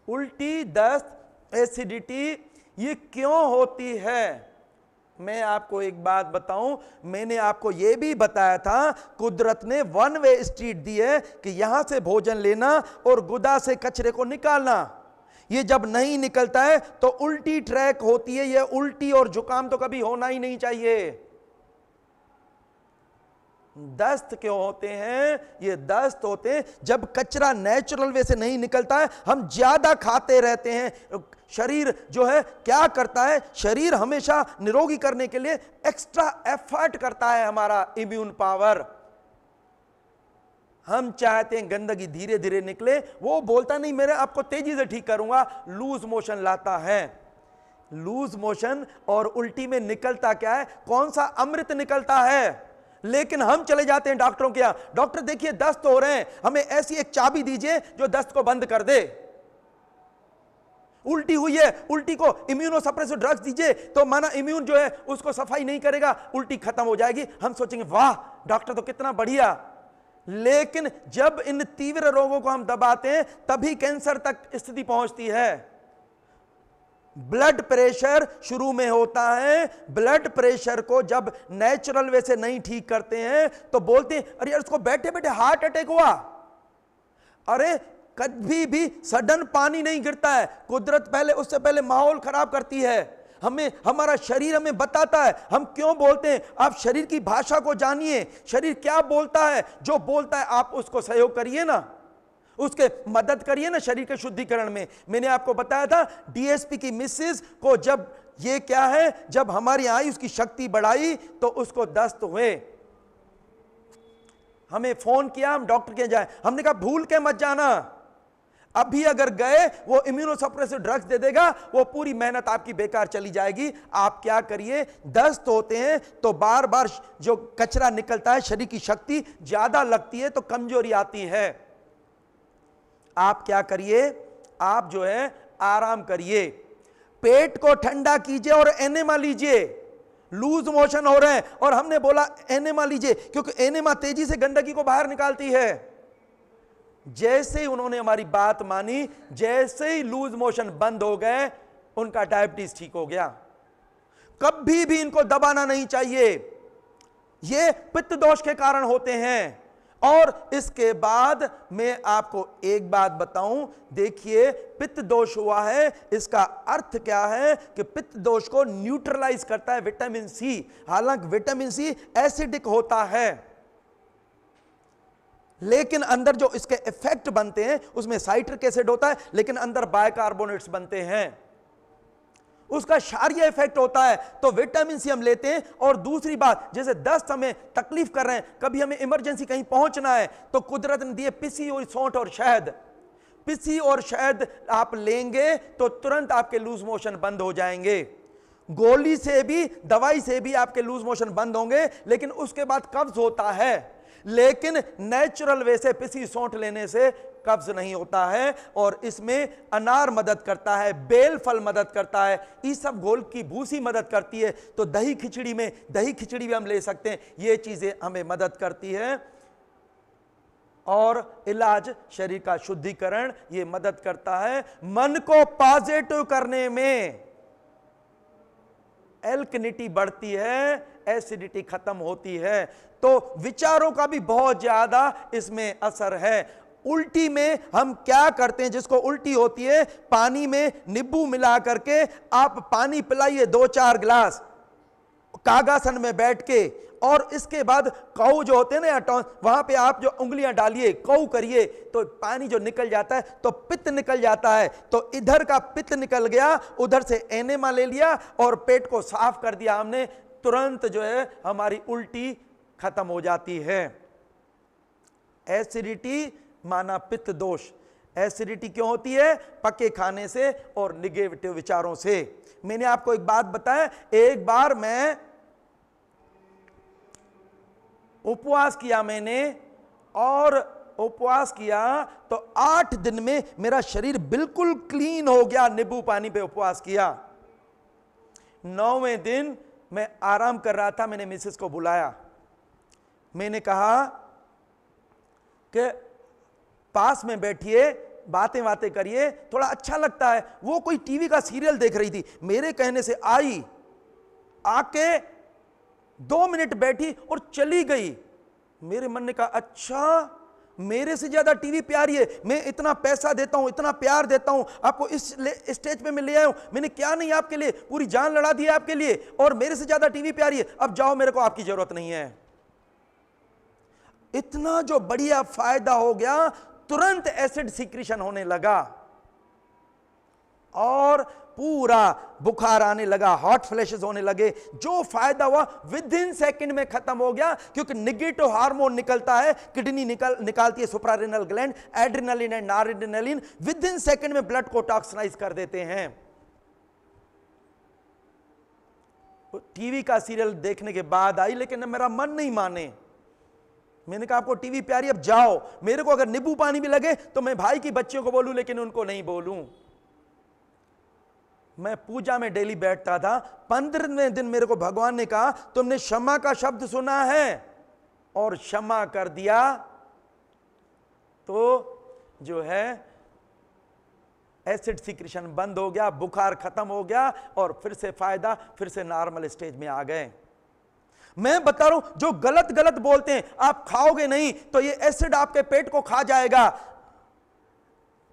उल्टी, दस्त, एसिडिटी ये क्यों होती है? मैं आपको एक बात बताऊं, मैंने आपको यह भी बताया था, कुदरत ने वन वे स्ट्रीट दी है कि यहां से भोजन लेना और गुदा से कचरे को निकालना। ये जब नहीं निकलता है तो उल्टी ट्रैक होती है। ये उल्टी और जुकाम तो कभी होना ही नहीं चाहिए। दस्त क्यों होते हैं? ये दस्त होते हैं जब कचरा नेचुरल वे से नहीं निकलता है, हम ज्यादा खाते रहते हैं। शरीर जो है क्या करता है? शरीर हमेशा निरोगी करने के लिए एक्स्ट्रा एफर्ट करता है। हमारा इम्यून पावर, हम चाहते हैं गंदगी धीरे धीरे निकले। वो बोलता नहीं मेरे आपको तेजी से ठीक करूंगा, लूज मोशन लाता है। लूज मोशन और उल्टी में निकलता क्या है? कौन सा अमृत निकलता है? लेकिन हम चले जाते हैं डॉक्टरों के यहां, डॉक्टर देखिए दस्त हो रहे हैं, हमें ऐसी एक चाबी दीजिए जो दस्त को बंद कर दे। उल्टी हुई है, उल्टी को इम्यूनोसप्रेसिव ड्रग्स दीजिए तो माना इम्यून जो है उसको सफाई नहीं करेगा, उल्टी खत्म हो जाएगी। हम सोचेंगे वाह डॉक्टर तो कितना बढ़िया। लेकिन जब इन तीव्र रोगों को हम दबाते हैं तभी कैंसर तक स्थिति पहुंचती है। ब्लड प्रेशर शुरू में होता है। ब्लड प्रेशर को जब नेचुरल वे से नहीं ठीक करते हैं तो बोलते हैं अरे यार उसको बैठे बैठे हार्ट अटैक हुआ। अरे कभी भी सडन पानी नहीं गिरता है। कुदरत पहले, उससे पहले माहौल खराब करती है। हमें, हमारा शरीर हमें बताता है। हम क्यों बोलते हैं? आप शरीर की भाषा को जानिए। शरीर क्या बोलता है? जो बोलता है आप उसको सहयोग करिए ना, उसके मदद करिए ना शरीर के शुद्धिकरण में। मैंने आपको बताया था डीएसपी की मिसेस को जब ये क्या है, जब हमारी आयु उसकी शक्ति बढ़ाई तो उसको दस्त हुए। हमें फोन किया, हम डॉक्टर के जाए, हमने कहा भूल के मत जाना, अभी अगर गए वो इम्यूनोसप्रेसिव ड्रग्स दे देगा, वो पूरी मेहनत आपकी बेकार चली जाएगी। आप क्या करिए, दस्त होते हैं तो बार बार जो कचरा निकलता है, शरीर की शक्ति ज्यादा लगती है तो कमजोरी आती है। आप क्या करिए, आप जो है आराम करिए, पेट को ठंडा कीजिए और एनेमा लीजिए। लूज मोशन हो रहे हैं और हमने बोला एनेमा लीजिए, क्योंकि एनेमा तेजी से गंदगी को बाहर निकालती है। जैसे ही उन्होंने हमारी बात मानी, जैसे ही लूज मोशन बंद हो गए, उनका डायबिटीज ठीक हो गया। कभी भी इनको दबाना नहीं चाहिए, ये पित्त दोष के कारण होते हैं। और इसके बाद मैं आपको एक बात बताऊं, देखिए पित्त दोष हुआ है, इसका अर्थ क्या है कि पित्त दोष को न्यूट्रलाइज करता है विटामिन सी। हालांकि विटामिन सी एसिडिक होता है, लेकिन अंदर जो इसके इफेक्ट बनते हैं उसमें साइट्रिक एसिड होता है, लेकिन अंदर बाइकार्बोनेट्स बनते हैं, उसका क्षारीय इफेक्ट होता है। तो विटामिन सी हम लेते हैं। और दूसरी बात, जैसे दस्त हमें तकलीफ कर रहे हैं, कभी हमें इमरजेंसी कहीं पहुंचना है, तो कुदरत ने दिए पिसी और सौंठ और शहद। पिसी और शहद आप लेंगे तो तुरंत आपके लूज मोशन बंद हो जाएंगे। गोली से भी, दवाई से भी आपके लूज मोशन बंद होंगे, लेकिन उसके बाद कब्ज होता है। लेकिन नेचुरल वे से पिसी सौंठ लेने से कब्ज नहीं होता है। और इसमें अनार मदद करता है, बेल फल मदद करता है, ईसब घोल की भूसी मदद करती है। तो दही खिचड़ी में, दही खिचड़ी भी हम ले सकते हैं, ये चीजें हमें मदद करती है। और इलाज, शरीर का शुद्धिकरण ये मदद करता है। मन को पॉजिटिव करने में एल्कनिटी बढ़ती है, एसिडिटी खत्म होती है। तो विचारों का भी बहुत ज्यादा इसमें असर है। उल्टी में हम क्या करते हैं, जिसको उल्टी होती है, पानी में नींबू मिला करके आप पानी पिलाइए 2-4 गिलास कागासन में बैठ के, और इसके बाद कऊ जो होते हैं ना, वहां पे आप जो उंगलियां डालिए, कऊ करिए, तो पानी जो निकल जाता है तो पित्त निकल जाता है। तो इधर का पित्त निकल गया, उधर से एनेमा ले लिया और पेट को साफ कर दिया हमने, तुरंत जो है हमारी उल्टी खत्म हो जाती है। एसिडिटी माना पित्त दोष। एसिडिटी क्यों होती है? पके खाने से और निगेटिव विचारों से। मैंने आपको एक बात बताया, एक बार मैं उपवास किया मैंने, और उपवास किया तो 8 दिन में मेरा शरीर बिल्कुल क्लीन हो गया। नींबू पानी पे उपवास किया। 9वें दिन मैं आराम कर रहा था, मैंने मिसेस को बुलाया, मैंने कहा कि पास में बैठिए, बातें बातें करिए, थोड़ा अच्छा लगता है। वो कोई टीवी का सीरियल देख रही थी, मेरे कहने से आई, आके 2 मिनट बैठी और चली गई। मेरे मन ने कहा अच्छा, मेरे से ज्यादा टीवी प्यारी है, मैं इतना पैसा देता हूं, इतना प्यार देता हूं, आपको इस स्टेज पे मैं ले आया हूं, मैंने क्या नहीं आपके लिए, पूरी जान लड़ा दी है आपके लिए, और मेरे से ज्यादा टीवी प्यारी है, अब जाओ, मेरे को आपकी जरूरत नहीं है। इतना जो बढ़िया फायदा हो गया, तुरंत एसिड सीक्रेशन होने लगा और पूरा बुखार आने लगा, हॉट फ्लैशेस होने लगे। जो फायदा हुआ विद इन सेकंड में खत्म हो गया, क्योंकि नेगेटिव हार्मोन निकलता है, किडनी निकालती है suprarenal gland, adrenaline and noradrenaline, within second में ब्लड को टॉक्सिनाइज कर देते हैं। टीवी का सीरियल देखने के बाद आई, लेकिन मेरा मन नहीं माने। मैंने कहा आपको टीवी प्यारी, अब जाओ। मेरे को अगर नींबू पानी भी लगे तो मैं भाई की बच्चियों को बोलूं, लेकिन उनको नहीं बोलूं। मैं पूजा में डेली बैठता था। 15वें दिन मेरे को भगवान ने कहा तुमने क्षमा का शब्द सुना है और क्षमा कर दिया तो जो है एसिड सीक्रेशन बंद हो गया, बुखार खत्म हो गया और फिर से फायदा, फिर से नॉर्मल स्टेज में आ गए। मैं बता रहा हूं, जो गलत गलत बोलते हैं, आप खाओगे नहीं तो ये एसिड आपके पेट को खा जाएगा।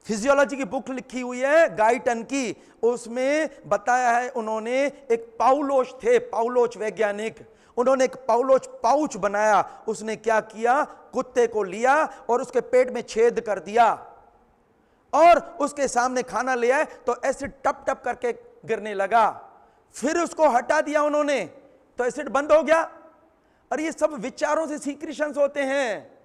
फिजियोलॉजी की बुक लिखी हुई है गाइटन की, उसमें बताया है उन्होंने, एक पाउलोच थे, पाउलोच वैज्ञानिक, उन्होंने एक पाउलोच पाउच बनाया। उसने क्या किया, कुत्ते को लिया और उसके पेट में छेद कर दिया और उसके सामने खाना ले आए तो एसिड टप टप करके गिरने लगा। फिर उसको हटा दिया उन्होंने तो एसिड बंद हो गया। और ये सब विचारों से सीक्रेशंस होते हैं।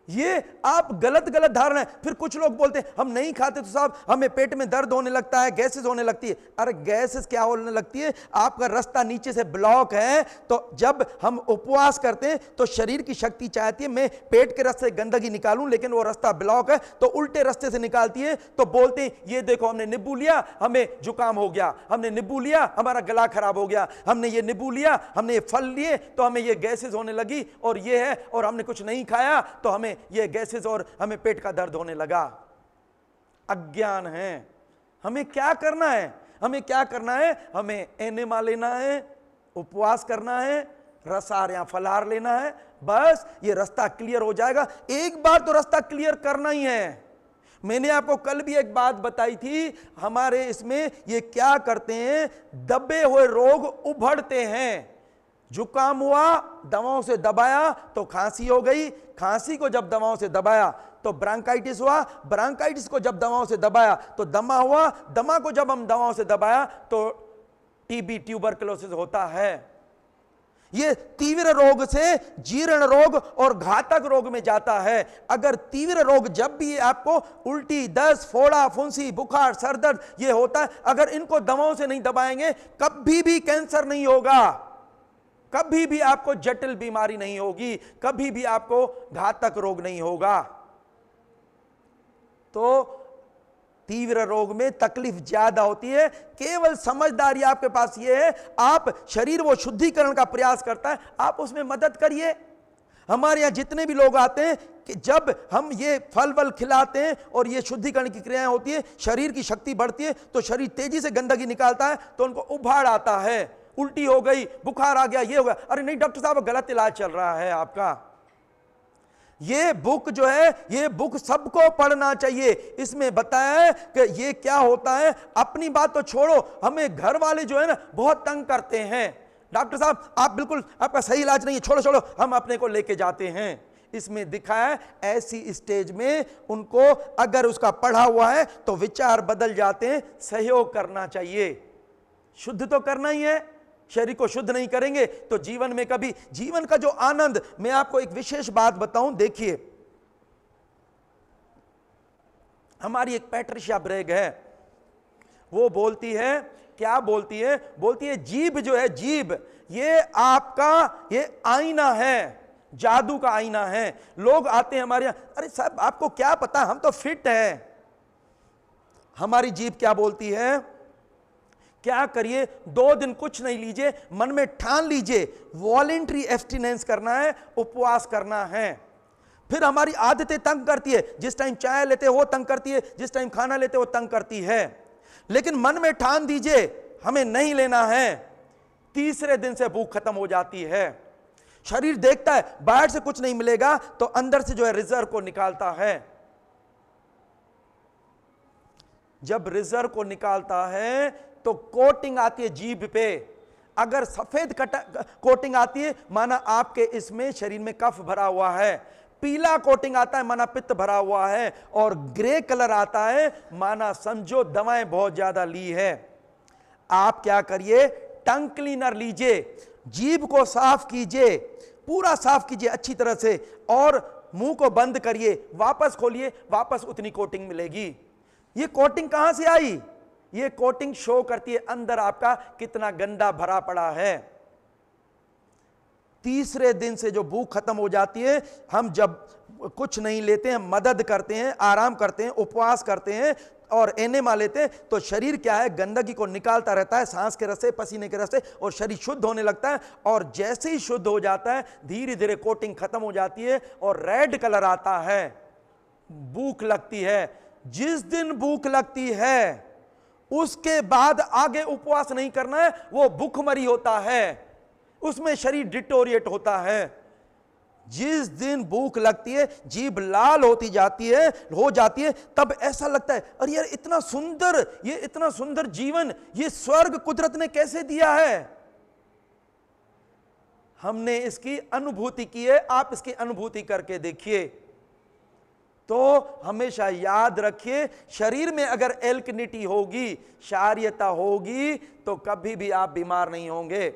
ये आप गलत गलत धारणा है। फिर कुछ लोग बोलते हैं हम नहीं खाते तो साहब हमें पेट में दर्द होने लगता है, गैसेस होने लगती है। अरे गैसेस क्या होने लगती है, आपका रास्ता नीचे से ब्लॉक है। तो जब हम उपवास करते हैं तो शरीर की शक्ति चाहती है मैं पेट के रास्ते से गंदगी निकालूं, लेकिन वो रास्ता ब्लॉक है तो उल्टे रास्ते से निकालती है। तो बोलते हैं ये देखो हमने नींबू लिया हमें जुकाम हो गया, हमने नींबू लिया हमारा गला खराब हो गया, हमने ये नींबू लिया, हमने ये फल लिए तो हमें ये गैसेस होने लगी और ये है, और हमने कुछ नहीं खाया तो हमें ये गैसेस और हमें पेट का दर्द होने लगा। अज्ञान है। हमें क्या करना है, हमें क्या करना है, हमें एनेमा लेना है, उपवास करना है, रसार या फलाहार लेना है, बस ये रास्ता क्लियर हो जाएगा। एक बार तो रास्ता क्लियर करना ही है। मैंने आपको कल भी एक बात बताई थी, हमारे इसमें ये क्या करते हैं, दबे हुए रोग उभरते हैं। जुकाम हुआ, दवाओं से दबाया तो खांसी हो गई, खांसी को जब दवाओं से दबाया तो ब्रांकाइटिस हुआ, ब्रांकाइटिस को जब दवाओं से दबाया तो दमा हुआ, दमा को जब हम दवाओं से दबाया तो टीबी, ट्यूबरकुलोसिस होता है। ये तीव्र रोग से जीर्ण रोग और घातक रोग में जाता है। अगर तीव्र रोग जब भी आपको उल्टी, दस्त, फोड़ा, फुंसी, बुखार, सर दर्द ये होता है, अगर इनको दवाओं से नहीं दबाएंगे कभी भी कैंसर नहीं होगा, कभी भी आपको जटिल बीमारी नहीं होगी, कभी भी आपको घातक रोग नहीं होगा। तो तीव्र रोग में तकलीफ ज्यादा होती है। केवल समझदारी आपके पास यह है, आप शरीर वो शुद्धिकरण का प्रयास करता है, आप उसमें मदद करिए। हमारे यहां जितने भी लोग आते हैं कि जब हम ये फल वल खिलाते हैं और ये शुद्धिकरण की क्रियाएं होती है, शरीर की शक्ति बढ़ती है तो शरीर तेजी से गंदगी निकालता है, तो उनको उभाड़ आता है, उल्टी हो गई, बुखार आ गया, ये हो गया। अरे नहीं डॉक्टर साहब गलत इलाज चल रहा है आपका। ये बुक जो है, ये बुक सबको पढ़ना चाहिए। इसमें बताया है कि ये क्या होता है। अपनी बात तो छोड़ो, हमें घर वाले जो है ना बहुत तंग करते हैं, डॉक्टर साहब आप बिल्कुल, आपका सही इलाज नहीं है, छोड़ो छोड़ो, हम अपने को लेके जाते हैं। इसमें दिखाया है ऐसी स्टेज में उनको अगर उसका पढ़ा हुआ है तो विचार बदल जाते हैं। सहयोग करना चाहिए, शुद्ध तो करना ही है। शरीर को शुद्ध नहीं करेंगे तो जीवन में कभी, जीवन का जो आनंद, मैं आपको एक विशेष बात बताऊं, देखिए हमारी एक पैट्रिशिया ब्रेग है, वो बोलती है, क्या बोलती है, बोलती है जीभ जो है, जीभ ये आपका ये आईना है, जादू का आईना है। लोग आते हैं हमारे यहां, अरे साहब आपको क्या पता, हम तो फिट है। हमारी जीभ क्या बोलती है, क्या करिए, 2 दिन कुछ नहीं लीजिए, मन में ठान लीजिए वॉलेंट्री एब्स्टिनेंस करना है, उपवास करना है। फिर हमारी आदतें तंग करती है, जिस टाइम चाय लेते हो वो तंग करती है, जिस टाइम खाना लेते हो वो तंग करती है। लेकिन मन में ठान दीजिए हमें नहीं लेना है, तीसरे दिन से भूख खत्म हो जाती है। शरीर देखता है बाहर से कुछ नहीं मिलेगा तो अंदर से जो है रिजर्व को निकालता है। जब रिजर्व को निकालता है तो कोटिंग आती है जीभ पे। अगर सफेद कोटिंग आती है माना आपके इसमें शरीर में कफ भरा हुआ है, पीला कोटिंग आता है माना पित्त भरा हुआ है, और ग्रे कलर आता है माना समझो दवाएं बहुत ज्यादा ली है। आप क्या करिए, टंग क्लीनर लीजिए, जीभ को साफ कीजिए, पूरा साफ कीजिए अच्छी तरह से, और मुंह को बंद करिए, वापस खोलिए, वापस उतनी कोटिंग मिलेगी। ये कोटिंग कहां से आई? ये कोटिंग शो करती है अंदर आपका कितना गंदा भरा पड़ा है। तीसरे दिन से जो भूख खत्म हो जाती है, हम जब कुछ नहीं लेते हैं, मदद करते हैं, आराम करते हैं, उपवास करते हैं और एनेमा लेते हैं, तो शरीर क्या है, गंदगी को निकालता रहता है सांस के रस्ते, पसीने के रस्ते, और शरीर शुद्ध होने लगता है। और जैसे ही शुद्ध हो जाता है धीरे धीरे कोटिंग खत्म हो जाती है और रेड कलर आता है, भूख लगती है। जिस दिन भूख लगती है उसके बाद आगे उपवास नहीं करना है, वो भूखमरी होता है, उसमें शरीर डिटोरिएट होता है। जिस दिन भूख लगती है, जीभ लाल होती जाती है, हो जाती है, तब ऐसा लगता है अरे यार इतना सुंदर, ये इतना सुंदर जीवन, ये स्वर्ग कुदरत ने कैसे दिया है। हमने इसकी अनुभूति की है, आप इसकी अनुभूति करके देखिए। तो हमेशा याद रखिए, शरीर में अगर एल्कनिटी होगी, क्षारीयता होगी, तो कभी भी आप बीमार नहीं होंगे।